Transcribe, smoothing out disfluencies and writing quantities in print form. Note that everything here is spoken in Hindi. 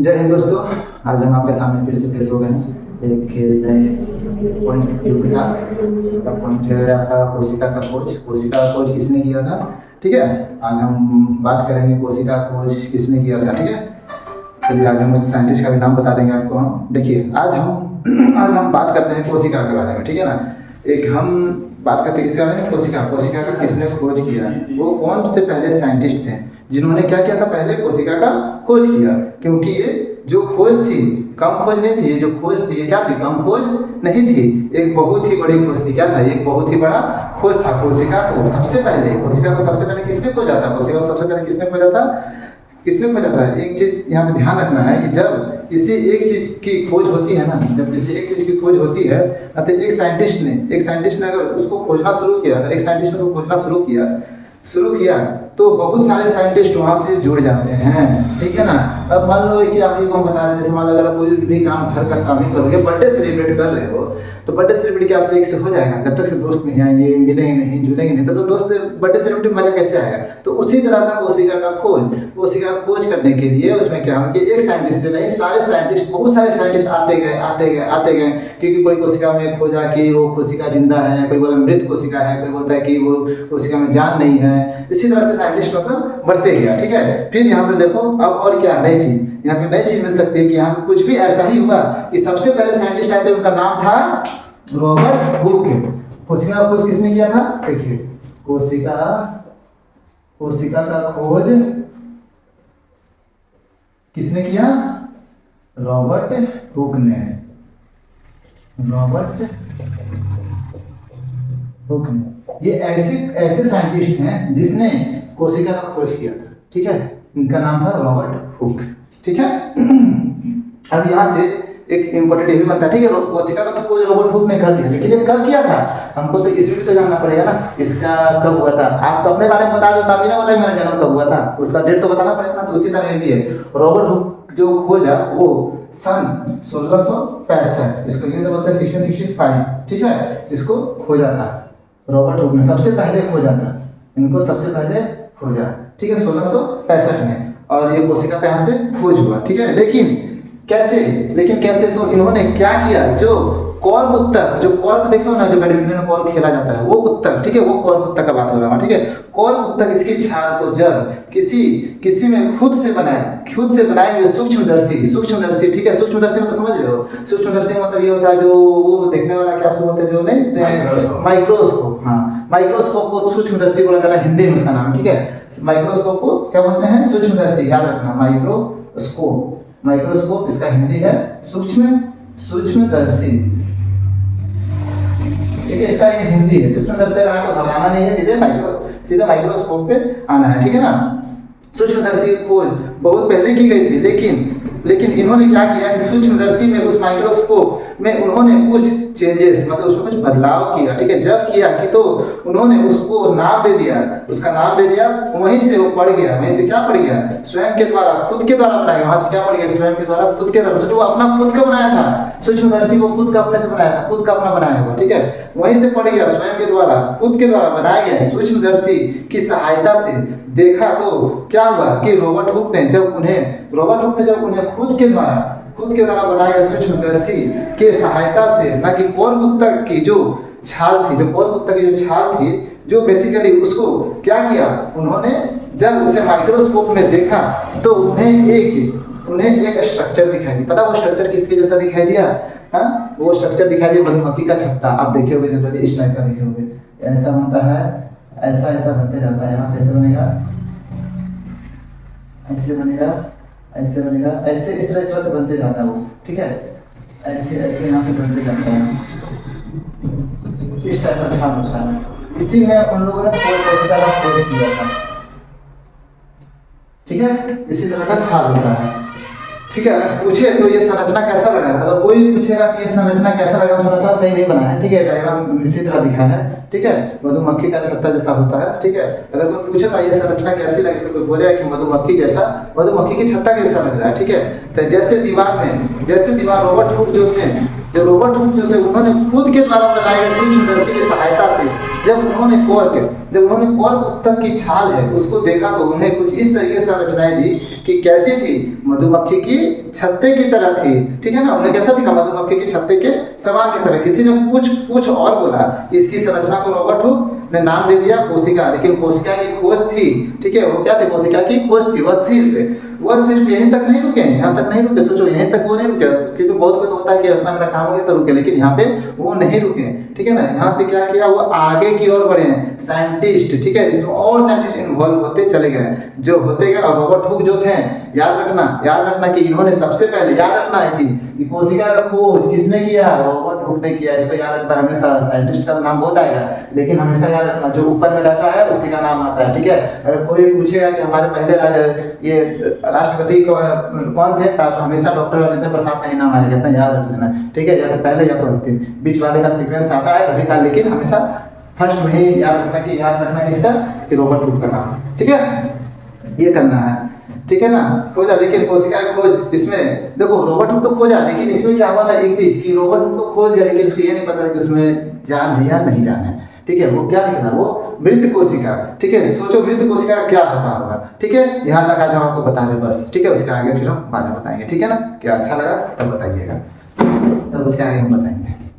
जय हिंद दोस्तों। आज हम आपके सामने फिर से पेश हो गए हैं एक नए पॉइंट के साथ। पॉइंट है आपका कोशिका का खोज। कोशिका का खोज किसने किया था? ठीक है, आज हम बात करेंगे कोशिका का खोज किसने किया था। ठीक है, चलिए आज हम उस साइंटिस्ट का भी नाम बता देंगे आपको। हम देखिए आज हम बात करते हैं कोशिका के बारे में। ठीक है ना, एक हम बात करते हैं किसके बारे में? कोशिका। कोशिका का किसने खोज किया? वो कौन से पहले साइंटिस्ट थे जिन्होंने क्या किया था? पहले कोशिका का खोज किया। क्योंकि ये जो खोज थी कम खोज नहीं थी, ये जो खोज थी ये क्या थी? कम खोज नहीं थी, एक बहुत ही बड़ी खोज थी। क्या था? एक बहुत ही बड़ा खोज था। कोशिका को सबसे पहले किसने खोजा था? कोशिका को सबसे पहले किसने खोजा था? एक चीज यहाँ पे ध्यान रखना है कि जब किसी एक चीज की खोज होती है ना, जब किसी एक चीज की खोज होती है तो एक साइंटिस्ट ने अगर उसको खोजना शुरू किया, अगर एक साइंटिस्ट ने उसको खोजना शुरू किया तो बहुत सारे साइंटिस्ट वहाँ से जुड़ जाते हैं। ठीक है ना। अब मान लो एक चीज आप को हम बता रहे थे, जैसे मान लो अगर कोई भी काम घर का काम ही करोगे, बर्थडे सेलिब्रेट कर रहे हो तो बर्थडे सेलिब्रेट क्या आपसे एक से हो जाएगा? जब तक से दोस्त नहीं आएंगे, मिलेंगे नहीं, जुड़ेंगे नहीं, तब तो दोस्त बर्थडे सेलिब्रेट मजा कैसे आएगा? तो उसी तरह था कोशिका का खोज करने के लिए उसमें क्या हो कि एक साइंटिस्ट से नहीं, बहुत सारे साइंटिस्ट आते गए क्योंकि कोई कोशिका में खोजा कि वो कोशिका जिंदा है, कोई बोला मृत कोशिका है, कोई बोलता है कि वो कोशिका में जान नहीं है। इसी तरह से साइंटिस्ट मतलब बढ़ते गया। ठीक है, फिर यहाँ पर देखो अब और क्या नई चीज यहाँ पे नई चीज मिल सकती है कि यहाँ पे कुछ भी ऐसा ही हुआ कि सबसे पहले साइंटिस्ट आए थे, उनका नाम था रॉबर्ट हुक। कोशिका का खोज किसने किया था? देखिए कोशिका का खोज किसने किया? रॉबर्ट हुक ने। ये ऐसे साइंटिस्ट हैं जिसने कोशिका का खोज किया था। ठीक है, इनका नाम था रॉबर्ट हुक। ठीक है, अब यहाँ से एक इम्पोर्टेंट ये भी बनता है। ठीक है, कोशिका का तो खोज रॉबर्ट हुक ने कर दिया, लेकिन ये कब किया था? हमको तो ईस्वी तो जानना पड़ेगा ना, इसका कब हुआ था। आप तो अपने बारे में बता दो, तभी ना बताइए मेरा जन्म कब हुआ था, उसका डेट तो बताना पड़ेगा ना। तो उसी तरह ये भी है, रॉबर्ट हुक जो खोजा वो सन 1665, इसको इंग्लिश में बोलते हैं 1665। ठीक है, इसको खोजा था रॉबर्ट हुक ने, सबसे पहले खोजा था, इनको सबसे पहले खोजा। ठीक है, 1665 में, और ये कोशिका का यहाँ से खोज हुआ। ठीक है, लेकिन कैसे? तो इन्होंने क्या किया? जो कॉर्क उत्तक देखो ना, जो बैडमिंटन में कॉर्क खेला जाता है वो उत्तक। ठीक है, वो कॉर्क उत्तक का बात हो रहा है। ठीक है, कॉर्क उत्तक इसकी छाल को जब किसी में खुद से बनाए हुए सूक्ष्मदर्शी। ठीक है, सूक्ष्मदर्शी मतलब समझ रहे हो? सूक्ष्मदर्शी मतलब ये होता है जो वो देखने वाला क्या बोलते हैं, जो नहीं माइक्रोस्कोप। हाँ, माइक्रोस्कोप को सूक्ष्मदर्शी बोला जाता है, हिंदी में उसका नाम। ठीक है, माइक्रोस्कोप को क्या बोलते हैं? सूक्ष्मदर्शी। याद रखना, माइक्रोस्कोप इसका हिंदी है सूक्ष्मदर्शी। ठीक है, इसका ये हिंदी है सूक्ष्मदर्शी। आपको घबराना नहीं है, सीधे माइक्रोस्कोप पे आना है। ठीक है ना। सूक्ष्मदर्शी की खोज बहुत पहले की गई थी, लेकिन इन्होंने क्या किया कि सूक्ष्मदर्शी में, उस माइक्रोस्कोप में उन्होंने कुछ चेंजेस मतलब उसमें कुछ बदलाव किया। ठीक है, जब किया कि तो उन्होंने उसको नाम दे दिया, वहीं से वो पड़ गया। स्वयं के द्वारा, खुद के द्वारा बनाया। वहां से क्या पड़ गया? स्वयं के द्वारा, खुद के द्वारा। सोचो वो अपना खुद का बनाया था, सूक्ष्मदर्शी वो खुद का अपने से बनाया था, खुद का अपना बनाया हुआ। ठीक है, वहीं से पड़ गया, स्वयं के द्वारा, खुद के द्वारा बनाया गया। सूक्ष्मदर्शी की सहायता से देखा तो क्या हुआ कि रॉबर्ट हुक ने जब उन्हें खुद के द्वारा बनाए गए सूक्ष्मदर्शी के सहायता से, ना कि कॉर्क उत्तक की जो छाल थी, जो बेसिकली उसको क्या किया उन्होंने, जब उसे माइक्रोस्कोप में देखा तो उन्हें एक स्ट्रक्चर दिखाई दी। पता वो स्ट्रक्चर किसके जैसा दिखाई दिया? हाँ, वो स्ट्रक्चर दिखाई दिया मधुमक्खी का छत्ता। आप देखे होंगे, जनरली इस टाइप का देखे होंगे, ऐसा होता है, ऐसा बनते जाता है। यहाँ से ऐसे बनेगा, ऐसे इस तरह से बनते जाता है वो। ठीक है, ऐसे यहाँ से बनते जाता है, इस टाइप का छाल होता है। इसी में उन लोगों ने कोशिका का खोज किया था। ठीक है, इसी तरह का छाल होता है। ठीक है, अगर पूछे तो ये संरचना कैसा लगा? अगर कोई पूछेगा कि ये संरचना कैसा लगा, संरचना सही नहीं बना है। ठीक है, डायग्राम इसी तरह दिखा है। ठीक है, मधुमक्खी का छत्ता जैसा होता है। ठीक है, अगर कोई पूछे तो ये संरचना कैसी लगी तो कोई बोलेगा कि मधुमक्खी के छत्ता कैसा लग रहा है। ठीक है, तो जैसे दीवार रॉबर्ट हुक जो थे उन्होंने खुद के द्वारा बनाए गए सूक्ष्मदर्शी की सहायता से जब उन्होंने कॉर्क उत्तक की छाल है उसको देखा तो उन्हें कुछ इस तरीके से संरचनाएं दी कि कैसी थी, मधुमक्खी की छत्ते की तरह थी, ठीक है ना। उन्होंने कैसा लिखा, मधुमक्खी की छत्ते के समान की तरह। किसी ने कुछ और बोला, इसकी संरचना को रॉबर्ट हुक ने नाम दे दिया कोशिका, लेकिन कोशिका की खोज थी, ठीक है, वो क्या थी, कोशिका की खोज थी। वह सिर्फ यहीं तक नहीं रुके, यहाँ तक नहीं रुके, सोचो यहीं तक वो नहीं रुके, क्योंकि बहुत कुछ होता है कि अपना मेरा काम हो गया तो रुके, लेकिन यहाँ पे वो नहीं रुके, ठीक है ना। यहाँ से क्या किया, वो आगे की ओर बढ़े हैं, साइंटिस्ट, ठीक है, इसमें और साइंटिस्ट इन्वॉल्व होते चले गए, जो होते गए। और रॉबर्ट हुक जो थे, याद रखना कि इन्होंने सबसे पहले, याद रखना है चीज कि कोशिका का खोज किसने किया, रॉबर्ट हुक ने किया। इसको याद रखना हमेशा, साइंटिस्ट का नाम बहुत आएगा, लेकिन हमेशा याद रखना जो ऊपर में रहता है उसी का नाम आता है, ठीक है। अगर कोई पूछेगा कि हमारे पहले ये राष्ट्रपति कौन थे, तो हमेशा डॉक्टर राजेंद्र प्रसाद का ही नाम आएगा, इतना याद रख लेना, ठीक है। या तो पहले या तो अंतिम, बीच वाले का सीक्वेंस आता है कभी का, लेकिन हमेशा फर्स्ट में ही याद रखना किसका, कि रॉबर्ट हुक का नाम, ठीक है। ये करना है, ठीक है ना। खोजा, लेकिन कोशिका की खोज इसमें देखो, रॉबर्ट हुक तो खोजा, लेकिन इसमें क्या हुआ था एक चीज, कि रॉबर्ट हुक तो खोज गया, लेकिन उसको ये नहीं पता कि उसमें जान है या नहीं जान है, ठीक है। वो क्या निकला, वो मृत कोशिका, ठीक है। सोचो मृत कोशिका का क्या होता होगा, ठीक है। यहाँ तक आज हम आपको बता दें बस, ठीक है। उसके आगे फिर हम बाद में बताएंगे, ठीक है ना। क्या अच्छा लगा तब बताइएगा, तब उसके आगे हम बताएंगे।